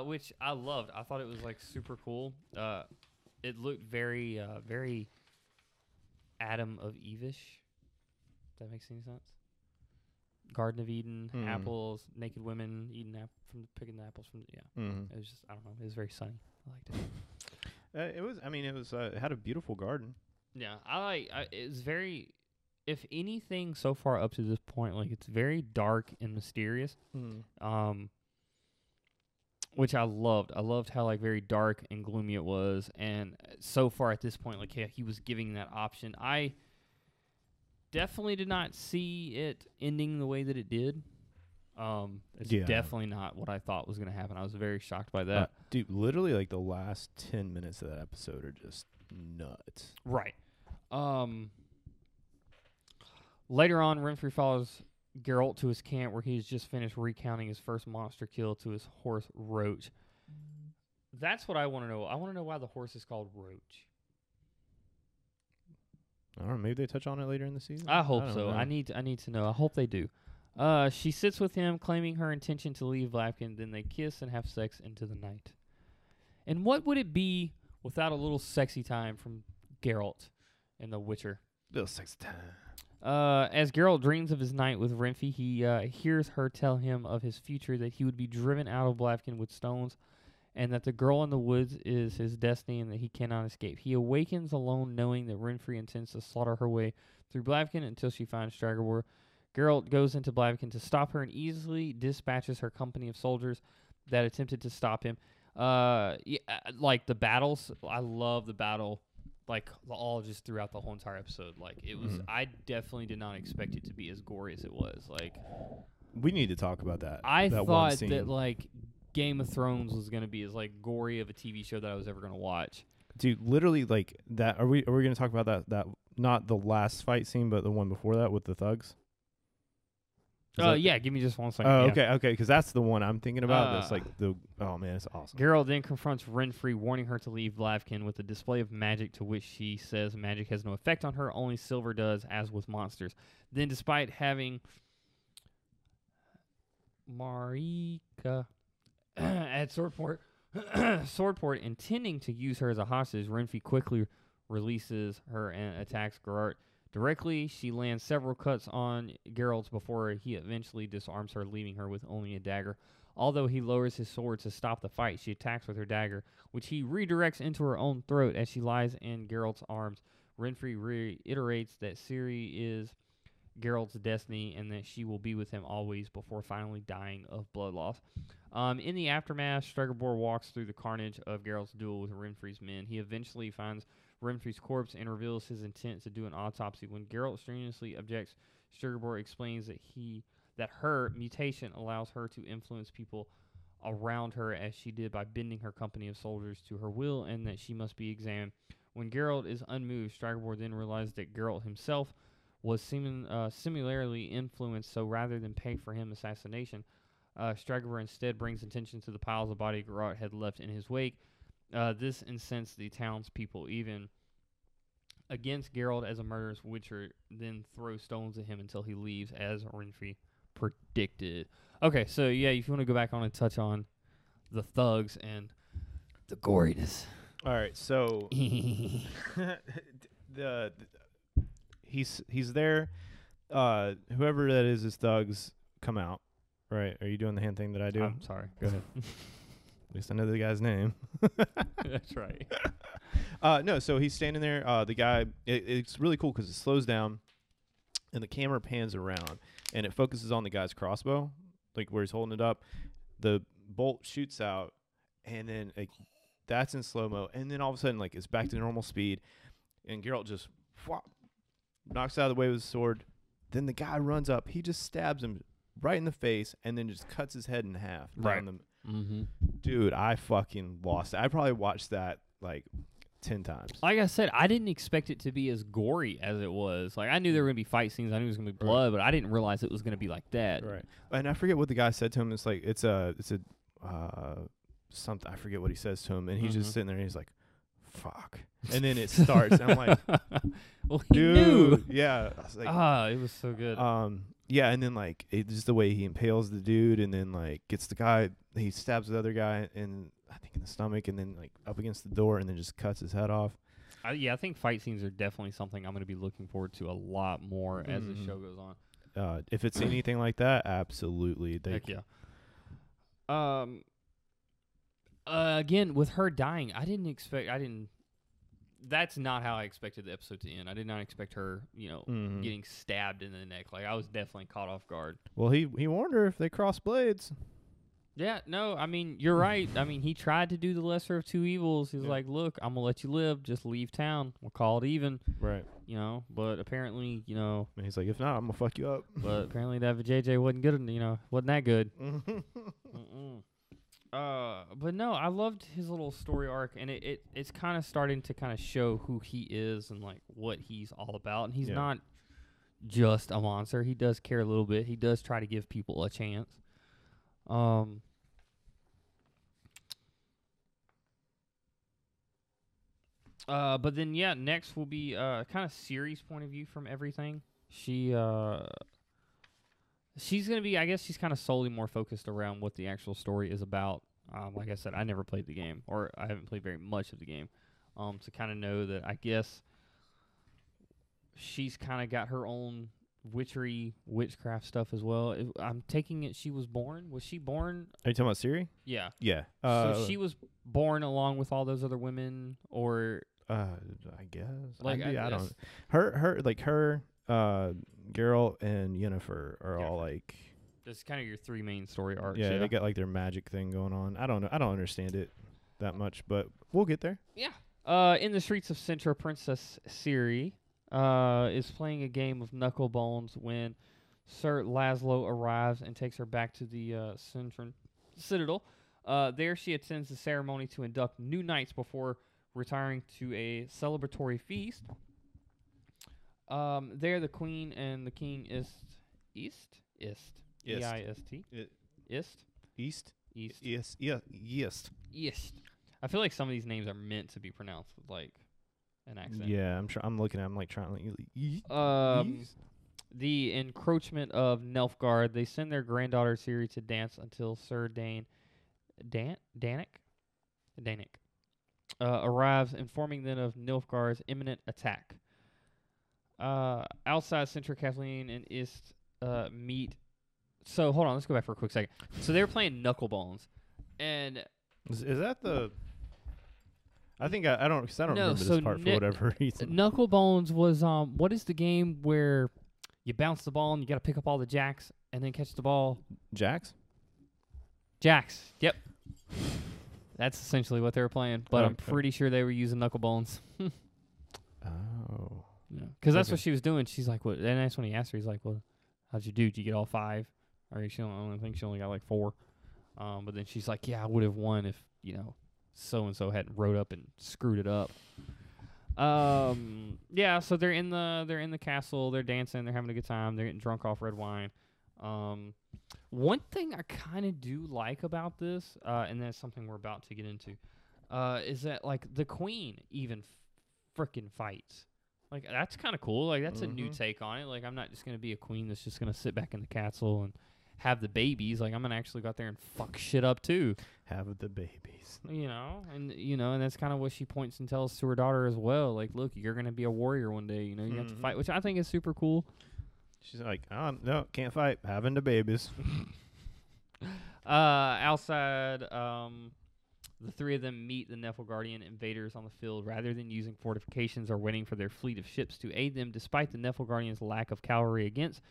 Which I loved. I thought it was like super cool. It looked very, very Adam of Eve-ish. If that makes any sense. Garden of Eden, apples, naked women eating picking the apples from. It was just, I don't know. It was very sunny. I liked it. It was. I mean, it had a beautiful garden. Yeah, it was very. If anything, so far up to this point, like it's very dark and mysterious. Which I loved. I loved how like very dark and gloomy it was, and so far at this point, like he was giving that option. I definitely did not see it ending the way that it did. It's definitely not what I thought was going to happen. I was very shocked by that. Dude, literally like the last 10 minutes of that episode are just nuts. Right. Later on, Renfri follows Geralt to his camp where he's just finished recounting his first monster kill to his horse, Roach. That's what I want to know. I want to know why the horse is called Roach. I don't know. Maybe they touch on it later in the season. I hope so. I need to know. I hope they do. She sits with him, claiming her intention to leave Blavkin. Then they kiss and have sex into the night. And what would it be without a little sexy time from Geralt in The Witcher? Little sexy time. As Geralt dreams of his night with Renfri, he hears her tell him of his future, that he would be driven out of Blavkin with stones, and that the girl in the woods is his destiny and that he cannot escape. He awakens alone, knowing that Renfri intends to slaughter her way through Blavkin until she finds Stragobor. Geralt goes into Blavkin to stop her and easily dispatches her company of soldiers that attempted to stop him. Like the battles, I love the battle. Like all just throughout the whole entire episode, like it was. I definitely did not expect it to be as gory as it was. Like, we need to talk about that. I thought that like Game of Thrones was gonna be as like gory of a TV show that I was ever gonna watch. Dude, literally like that. Are we gonna talk about that? Not the last fight scene, but the one before that with the thugs. Yeah, give me just 1 second. Oh, yeah. okay, because that's the one I'm thinking about. That's like oh man, it's awesome. Geralt then confronts Renfri, warning her to leave Blavkin with a display of magic, to which she says magic has no effect on her, only silver does, as with monsters. Then, despite having Marika at Swordport intending to use her as a hostage, Renfri quickly releases her and attacks Geralt directly. She lands several cuts on Geralt before he eventually disarms her, leaving her with only a dagger. Although he lowers his sword to stop the fight, she attacks with her dagger, which he redirects into her own throat as she lies in Geralt's arms. Renfri reiterates that Ciri is Geralt's destiny and that she will be with him always before finally dying of blood loss. In the aftermath, Stregobor walks through the carnage of Geralt's duel with Renfri's men. He eventually finds Renfri's corpse and reveals his intent to do an autopsy. When Geralt strenuously objects, Stregobor explains that her mutation allows her to influence people around her as she did by bending her company of soldiers to her will, and that she must be examined. When Geralt is unmoved, Stregobor then realizes that Geralt himself was similarly influenced, so rather than pay for him assassination, Stregobor instead brings attention to the piles of body Geralt had left in his wake. This incensed the townspeople, even against Geralt as a murderous witcher, then throw stones at him until he leaves, as Renfri predicted. Okay, so yeah, if you want to go back on and touch on the thugs and the goriness. All right, so he's there. Whoever that is, his thugs come out. Right? Are you doing the hand thing that I do? I'm sorry. Go ahead. At least I know the guy's name. That's right. No, so he's standing there. The guy, it's really cool because it slows down, and the camera pans around, and it focuses on the guy's crossbow, like where he's holding it up. The bolt shoots out, and then that's in slow-mo, and then all of a sudden, like, it's back to normal speed, and Geralt just knocks out of the way with his sword. Then the guy runs up. He just stabs him right in the face, and then just cuts his head in half. Right. Dude, I fucking lost it. I probably watched that like 10 times. Like I said, I didn't expect it to be as gory as it was. Like, I knew there were going to be fight scenes. I knew there was going to be blood, but I didn't realize it was going to be like that. Right. And I forget what the guy said to him. It's like, it's a something. I forget what he says to him. And he's just sitting there, and he's like, fuck. And then it starts. And I'm like, well, he knew. Yeah. I was like, it was so good. Yeah, and then like just the way he impales the dude, and then like gets the guy, he stabs the other guy in, I think, in the stomach, and then like up against the door, and then just cuts his head off. I think fight scenes are definitely something I'm going to be looking forward to a lot more as the show goes on. If it's anything like that, absolutely. Heck yeah. Again, with her dying, that's not how I expected the episode to end. I did not expect her, getting stabbed in the neck. Like, I was definitely caught off guard. Well, he warned her if they cross blades. Yeah, no, I mean, you're right. I mean, he tried to do the lesser of two evils. He's like, look, I'm going to let you live. Just leave town. We'll call it even. Right. But apparently, And he's like, if not, I'm going to fuck you up. But apparently that JJ wasn't good, wasn't that good. But no, I loved his little story arc, and it's kind of starting to kind of show who he is and like what he's all about. And he's not just a monster. He does care a little bit. He does try to give people a chance. But then next will be kind of Ciri's point of view from everything. She's gonna be, I guess, she's kind of solely more focused around what the actual story is about. Like I said, I never played the game, or I haven't played very much of the game, to kind of know that I guess she's kind of got her own witchcraft stuff as well. I'm taking it she was born. Was she born? Are you talking about Ciri? Yeah. Yeah. So she was born along with all those other women, or I guess. Like, I don't. Her, Geralt and Yennefer are all like. That's kind of your three main story arcs. Yeah, they got like their magic thing going on. I don't know. I don't understand it that much, but we'll get there. Yeah. In the streets of Cintra, Princess Ciri is playing a game of knucklebones when Sir Laszlo arrives and takes her back to the Cintran Citadel. There she attends the ceremony to induct new knights before retiring to a celebratory feast. There the queen and the king East. E-I-S-T. East. I feel like some of these names are meant to be pronounced with like an accent. Yeah, I'm looking at. I'm like trying to. The encroachment of Nilfgaard. They send their granddaughter Ciri to dance until Sir Danik arrives, informing them of Nilfgaard's imminent attack. Outside, Cintra, Kathleen, and Ist meet. So hold on, let's go back for a quick second. So they were playing Knucklebones, and is that the? I think I don't remember so this part for whatever reason. Knucklebones was what is the game where You bounce the ball and you got to pick up all the jacks and then catch the ball. Jacks? Jacks. Yep. That's essentially what they were playing, but I'm Okay. pretty sure they were using knuckle bones. Oh. Because that's Okay. what she was doing. She's like, "What?" And that's when he asked her. He's like, "Well, how'd you do? Did you get all 5?" Or she only think she only got like 4. But then she's like, "Yeah, I would have won if so and so hadn't rode up and screwed it up." Yeah. So they're in the castle. They're dancing. They're having a good time. They're getting drunk off red wine. One thing I kind of do like about this, and that's something we're about to get into, is that like the queen even frickin' fights. Like that's kind of cool. Like that's a new take on it. Like I'm not just gonna be a queen that's just gonna sit back in the castle and have the babies. Like I'm gonna actually go out there and fuck shit up too. Have the babies. And that's kind of what she points and tells to her daughter as well. Like, look, you're gonna be a warrior one day. You have to fight, which I think is super cool. She's like, no, can't fight. Having the babies. Outside, the 3 of them meet the Niflgaardian invaders on the field. Rather than using fortifications or waiting for their fleet of ships to aid them, despite the Niflgaardians' lack of cavalry against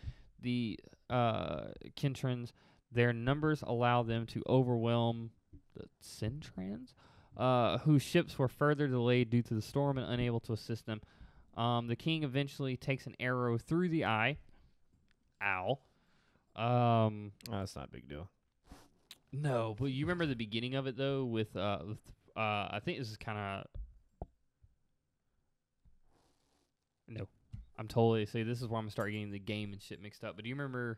the Kintrans, their numbers allow them to overwhelm the Cintrans, whose ships were further delayed due to the storm and unable to assist them. The king eventually takes an arrow through the eye. Ow. That's not a big deal. No, but you remember the beginning of it though with I think this is kind of no. I'm totally see this is where I'm gonna start getting the game and shit mixed up. But do you remember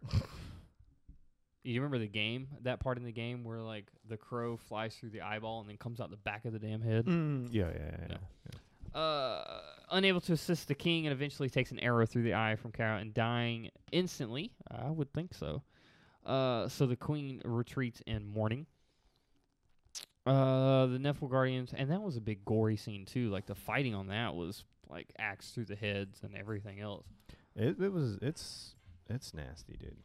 the game, that part in the game where like the crow flies through the eyeball and then comes out the back of the damn head? Yeah. Unable to assist the king and eventually takes an arrow through the eye from Kara and dying instantly. I would think so. So the queen retreats in mourning. The Niflgaardians, and that was a big gory scene too. Like the fighting on that was like axe through the heads and everything else. It's nasty, dude.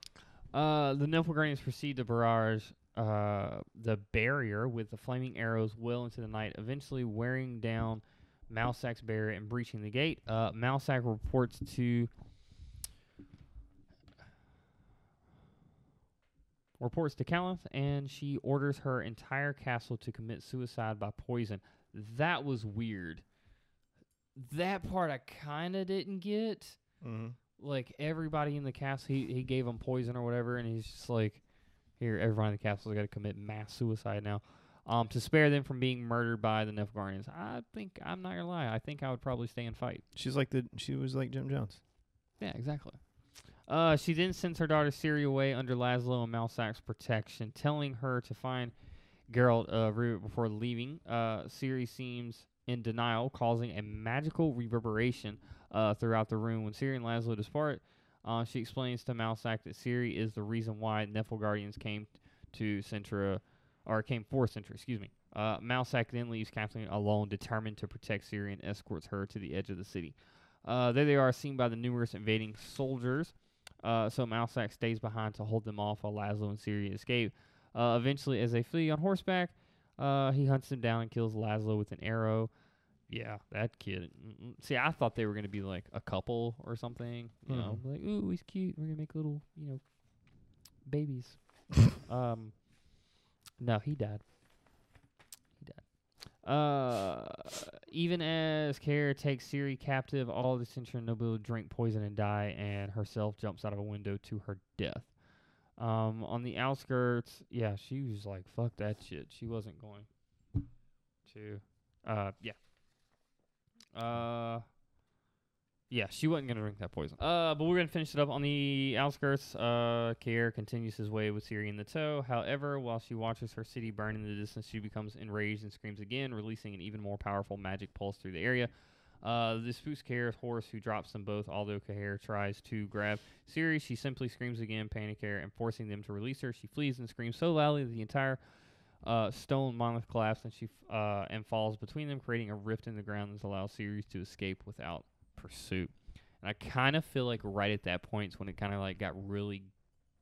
The Niflgaardians proceed to barrage the barrier with the flaming arrows well into the night, eventually wearing down Malsak's barrier and breaching the gate. Malsak reports to Caliph, and she orders her entire castle to commit suicide by poison. That was weird. That part I kind of didn't get. Like, everybody in the castle, he gave them poison or whatever, and he's just like, here, everybody in the castle has got to commit mass suicide now. To spare them from being murdered by the Niflgaardians. I'm not going to lie, I think I would probably stay and fight. She was like Jim Jones. Yeah, exactly. She then sends her daughter Ciri away under Laszlo and Malsak's protection, telling her to find Geralt before leaving. Ciri seems in denial, causing a magical reverberation throughout the room. When Ciri and Laszlo depart, she explains to Malsak that Ciri is the reason why Niflgaardians came for Cintra, excuse me. Malsak then leaves Kathleen alone, determined to protect Ciri, and escorts her to the edge of the city. There they are, seen by the numerous invading soldiers. So Malsak stays behind to hold them off while Laszlo and Ciri escape. Eventually, as they flee on horseback, he hunts them down and kills Laszlo with an arrow. Yeah, that kid. See, I thought they were going to be like a couple or something. You know, like, ooh, he's cute. We're going to make little, babies. No, he died. Even as Kara takes Ciri captive, all the Cintra nobility drink poison and die, and herself jumps out of a window to her death. On the outskirts, yeah, she was like, fuck that shit. She wasn't going to, she wasn't going to drink that poison. But we're going to finish it up on the outskirts. Kara continues his way with Ciri in the tow. However, while she watches her city burn in the distance, she becomes enraged and screams again, releasing an even more powerful magic pulse through the area. This spooks Kara's horse, who drops them both, although Kara tries to grab Ciri. She simply screams again, panic Kara, and forcing them to release her. She flees and screams so loudly that the entire stone monolith collapses and falls between them, creating a rift in the ground that allows Ciri to escape without pursuit. And I kind of feel like right at that point is when it kind of like got really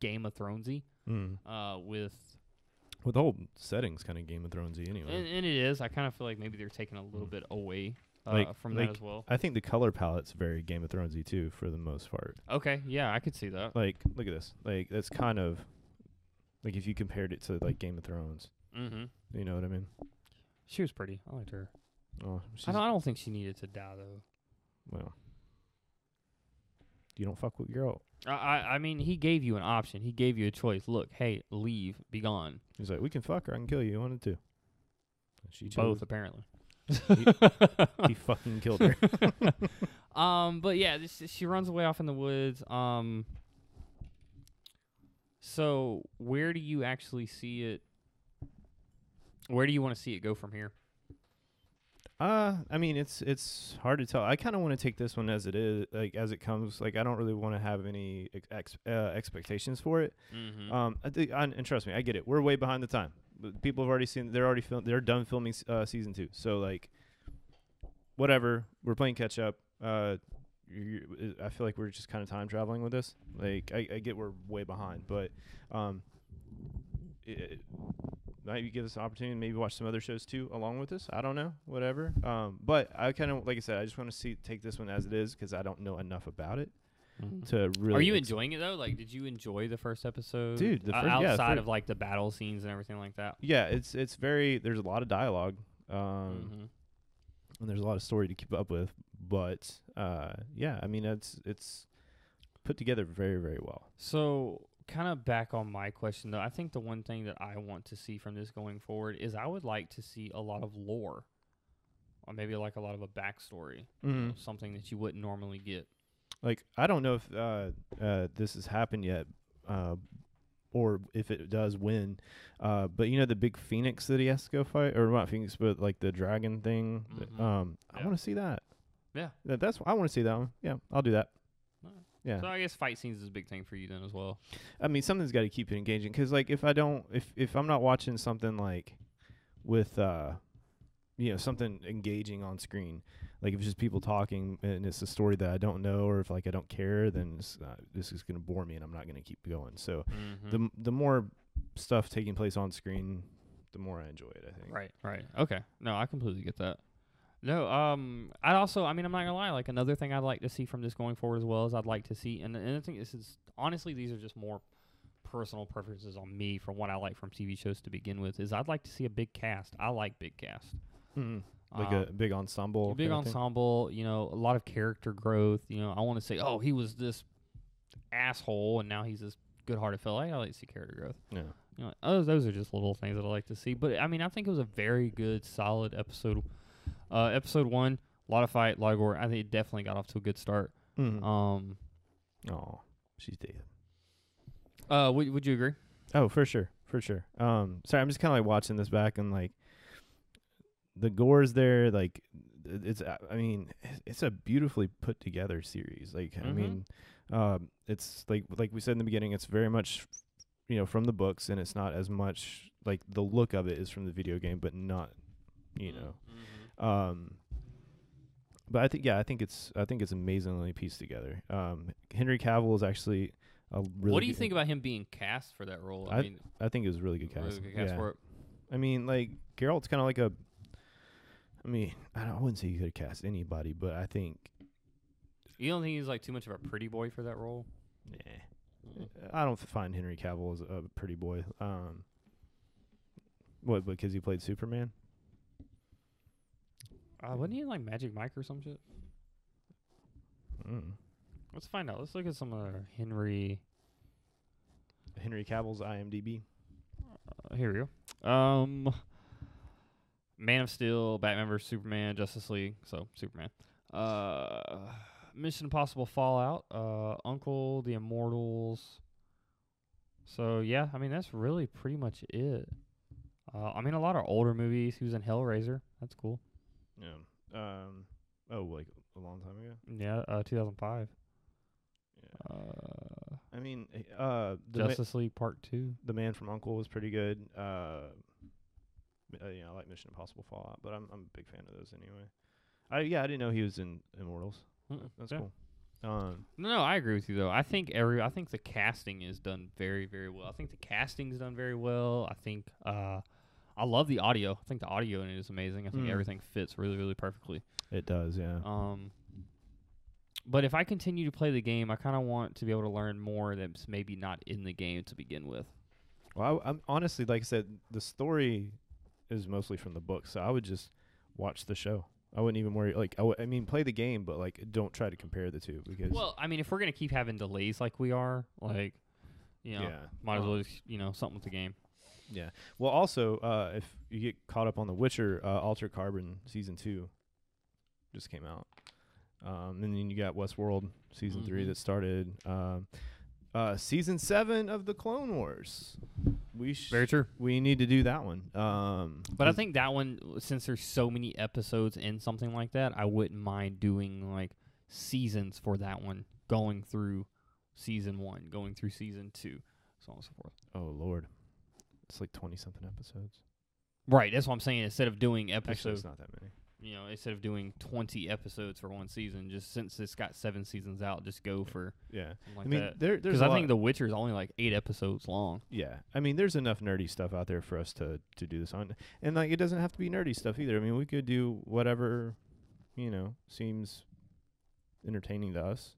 Game of Thronesy with the whole setting's kind of Game of Thronesy anyway. And it is. I kind of feel like maybe they're taking a little bit away from that as well. I think the color palette's very Game of Thronesy too, for the most part. Okay, yeah, I could see that. Like, look at this. Like, that's kind of like if you compared it to like Game of Thrones. Mm-hmm. You know what I mean? She was pretty. I liked her. Oh, I don't think she needed to die though. Well, you don't fuck with girl. I mean, he gave you an option. He gave you a choice. Look, hey, leave, be gone. He's like, we can fuck her. I can kill you. You wanted to. She chose. Both apparently. He fucking killed her. But yeah, she runs away off in the woods. So where do you actually see it? Where do you want to see it go from here? I mean, it's hard to tell. I kind of want to take this one as it is, like as it comes. Like, I don't really want to have any expectations for it. Mm-hmm. I think, and trust me, I get it. We're way behind the time. But people have already seen. They're done filming season 2. So like, whatever. We're playing catch up. I feel like we're just kind of time traveling with this. Like, I get we're way behind, but maybe give us an opportunity to maybe watch some other shows too along with this. I don't know, whatever. But I kind of, like I said, I just want to take this one as it is because I don't know enough about it to really. Are you enjoying it though? Like, did you enjoy the first episode, dude? The first, outside of like the battle scenes and everything like that. Yeah, it's very. There's a lot of dialogue, and there's a lot of story to keep up with. But yeah, I mean, it's put together very, very well. So, kind of back on my question though, I think the one thing that I want to see from this going forward is I would like to see a lot of lore, or maybe like a lot of a backstory, you know, something that you wouldn't normally get. Like, I don't know if this has happened yet, or if it does when, but you know the big phoenix that he has to go fight, or not phoenix, but like the dragon thing. I want to see that. Yeah, that's I want to see that one. Yeah, I'll do that. Yeah. So I guess fight scenes is a big thing for you then as well. I mean, something's got to keep it engaging, because like if I'm not watching something like with you know, something engaging on screen, like if it's just people talking and it's a story that I don't know, or if like I don't care, then this is gonna bore me and I'm not gonna keep going. So the more stuff taking place on screen, the more I enjoy it, I think. Right. Okay. No, I completely get that. No, I'd also, I mean, I'm not gonna lie, like another thing I'd like to see from this going forward as well is I'd like to see, and I think this is, honestly, these are just more personal preferences on me from what I like from TV shows to begin with, is I'd like to see a big cast. I like big cast. Like a big ensemble. Big ensemble, you know, a lot of character growth. You know, I want to say, oh, he was this asshole and now he's this good-hearted fella. I like to see character growth. Yeah. You know, those are just little things that I like to see. But I mean, I think it was a very good, solid episode. Episode 1, a lot of fight, a lot of gore. I think it definitely got off to a good start. Oh, she's dead. Would you agree? Oh, for sure. Sorry, I'm just kind of like watching this back and like the gore's there. Like I mean, it's a beautifully put together series. Like, I mean, it's like we said in the beginning, it's very much, you know, from the books, and it's not as much like the look of it is from the video game, but not, you know. But I think it's amazingly pieced together. Henry Cavill is actually a really. What do you think about him being cast for that role? I think it was a really good cast. Really good cast for it. I mean, like Geralt's kind of like a. I mean, I wouldn't say you could cast anybody, but I think. You don't think he's like too much of a pretty boy for that role? Yeah, I don't find Henry Cavill as a pretty boy. What? Because he played Superman? Wasn't he in like Magic Mike or some shit? Let's find out. Let's look at some of Henry Cavill's IMDb. Here we go. Man of Steel, Batman vs Superman, Justice League. So Superman. Mission Impossible Fallout, Uncle, The Immortals. So yeah, I mean that's really pretty much it. I mean a lot of older movies. He was in Hellraiser. That's cool. Yeah. Oh, like a long time ago. Yeah, 2005. Yeah. I mean, Justice League Part 2. The Man from U.N.C.L.E. was pretty good. You know, I like Mission Impossible Fallout, but I'm a big fan of those anyway. I didn't know he was in Immortals. That's cool. No, I agree with you though. I think the casting is done very, very well. I think the casting's done very well. I think I love the audio. I think the audio in it is amazing. I think Mm. everything fits really, really perfectly. It does, yeah. But if I continue to play the game, I kind of want to be able to learn more that's maybe not in the game to begin with. Well, I'm honestly, like I said, the story is mostly from the book, so I would just watch the show. I wouldn't even worry. Like, I mean, play the game, but like, don't try to compare the two because. Well, I mean, if we're gonna keep having delays like we are, like, yeah. might as well just, something with the game. Yeah. Well, also, if you get caught up on The Witcher, Altered Carbon season 2 just came out. And then you got Westworld season 3 that started. Season 7 of the Clone Wars. Very true. We need to do that one. But I think that one, since there's so many episodes in something like that, I wouldn't mind doing like seasons for that one, going through season 1, going through season 2, so on and so forth. Oh Lord, it's like 20-something episodes. Right, that's what I'm saying. Instead of doing Actually, episodes, it's not that many. instead of doing 20 episodes for one season, just since it's got 7 seasons out, just go for Yeah. something like I mean, that. there's Because a I lot. think The Witcher is only like 8 episodes long. Yeah, I mean, there's enough nerdy stuff out there for us to do this on, and like, it doesn't have to be nerdy stuff either. I mean, we could do whatever, seems entertaining to us.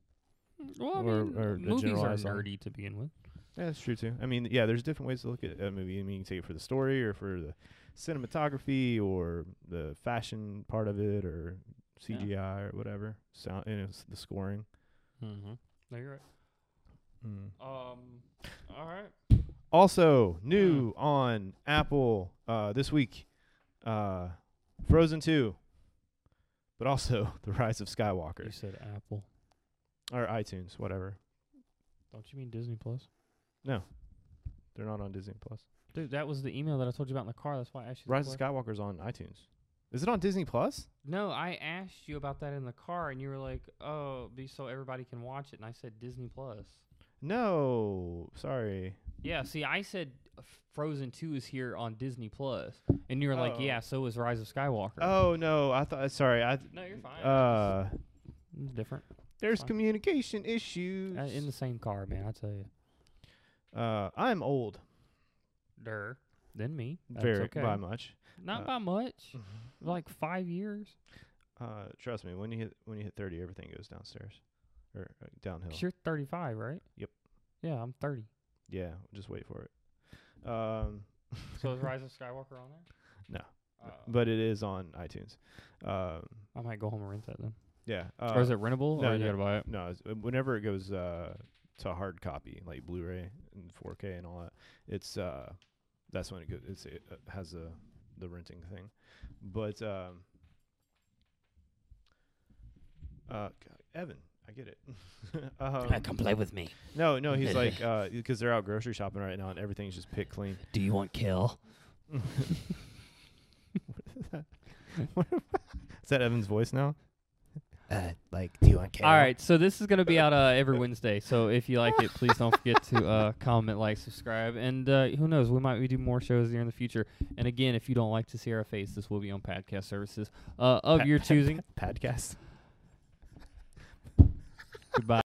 Well, I Or- mean, or the movies are generalized on- nerdy to begin with. Yeah, that's true too. I mean, yeah, there's different ways to look at a movie. I mean, you can take it for the story, or for the cinematography, or the fashion part of it, or CGI, or whatever. Sound, the scoring. Mm-hmm. No, you're right. All right. Also, new on Apple this week, Frozen 2, but also The Rise of You Skywalker, said Apple. or iTunes, whatever. Don't you mean Disney Plus? No, they're not on Disney Plus. Dude, that was the email that I told you about in the car. That's why I asked you. Rise of Skywalker's on iTunes. Is it on Disney Plus? No, I asked you about that in the car, and you were like, "Oh, so everybody can watch it." And I said Disney Plus. No, sorry. Yeah, see, I said Frozen 2 is here on Disney Plus, and you were like, Oh. "Yeah, so is Rise of Skywalker." Oh no, I thought. Sorry, No, you're fine. It's different. There's fine. communication issues. In the same car, man. I tell you. I'm old, Than me. That's very okay. by much. Not by much. Like 5 years. Trust me, when you hit 30, everything goes downstairs or downhill. 'Cause you're 35, right? Yep. Yeah, I'm 30. Yeah, just wait for it. So is Rise of Skywalker on there? No. But it is on iTunes. I might go home and rent that then. Yeah. Or is it rentable? no, or you no. gotta buy it? No, whenever it goes to hard copy, like Blu-ray and 4K and all that, it's that's when it goes. It has the renting thing, but Evan, I get it. Come play with me. No, he's like because they're out grocery shopping right now and everything's just picked clean. Do you want kill? Is that Evan's voice now? Do you want kill? All right, so this is going to be out every Wednesday. So if you like it, please don't forget to comment, like, subscribe. And who knows, we might do more shows here in the future. And again, if you don't like to see our face, this will be on podcast services of your choosing. Podcast. Goodbye.